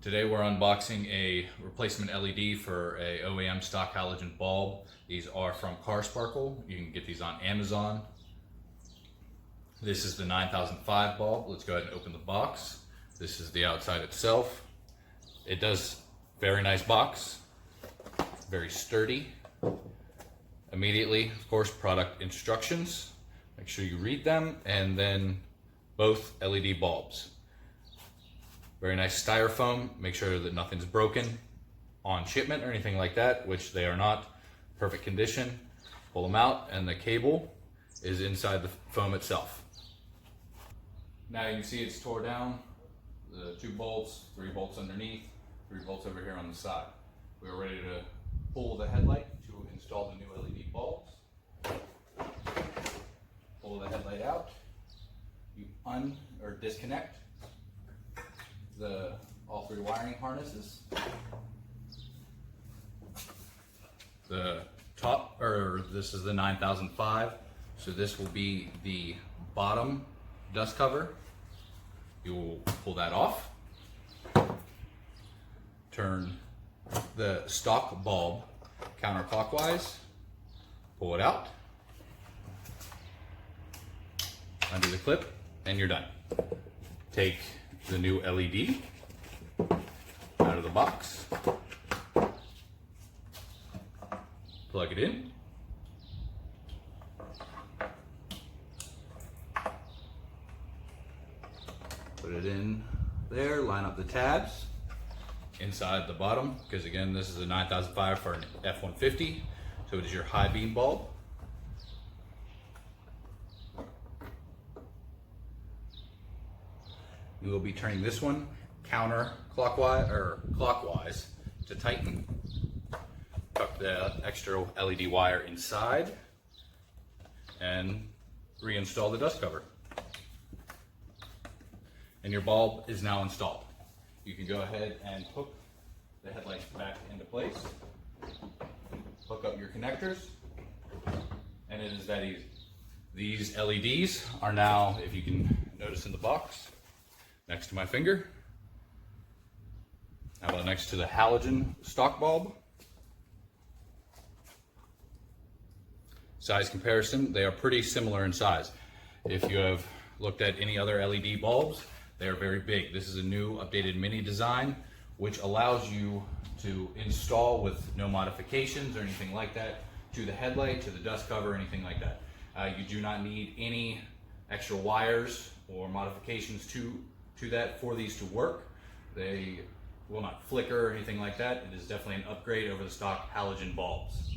Today we're unboxing a replacement LED for a OEM stock halogen bulb. These are from Car Sparkle. You can get these on Amazon. This is the 9005 bulb. Let's go ahead and open the box. This is the outside itself. It does very nice box, very sturdy. Immediately, of course, product instructions. Make sure you read them, and then both LED bulbs. Very nice styrofoam. Make sure that nothing's broken on shipment or anything like that, which they are not. Perfect condition. Pull them out, and the cable is inside the foam itself. Now you can see it's tore down. The 2 bolts, 3 bolts underneath, 3 bolts over here on the side. We are ready to pull the headlight to install the new LED bulbs. Pull the headlight out. You disconnect all 3 wiring harnesses. This is the 9005, so this will be the bottom dust cover. You will pull that off. Turn the stock bulb counterclockwise. Pull it out. Undo the clip, and you're done. Take the new LED out of the box, plug it in, put it in there, line up the tabs inside the bottom, because again this is a 9005 for an F-150, so it is your high beam bulb. We will be turning this one clockwise to tighten. Tuck the extra LED wire inside and reinstall the dust cover. And your bulb is now installed. You can go ahead and hook the headlights back into place. Hook up your connectors, and it is that easy. These LEDs are now, if you can notice in the box, next to my finger. How about next to the halogen stock bulb? Size comparison, they are pretty similar in size. If you have looked at any other LED bulbs, they are very big. This is a new updated mini design, which allows you to install with no modifications or anything like that to the headlight, to the dust cover, anything like that. You do not need any extra wires or modifications to that for these to work. They will not flicker or anything like that. It is definitely an upgrade over the stock halogen bulbs.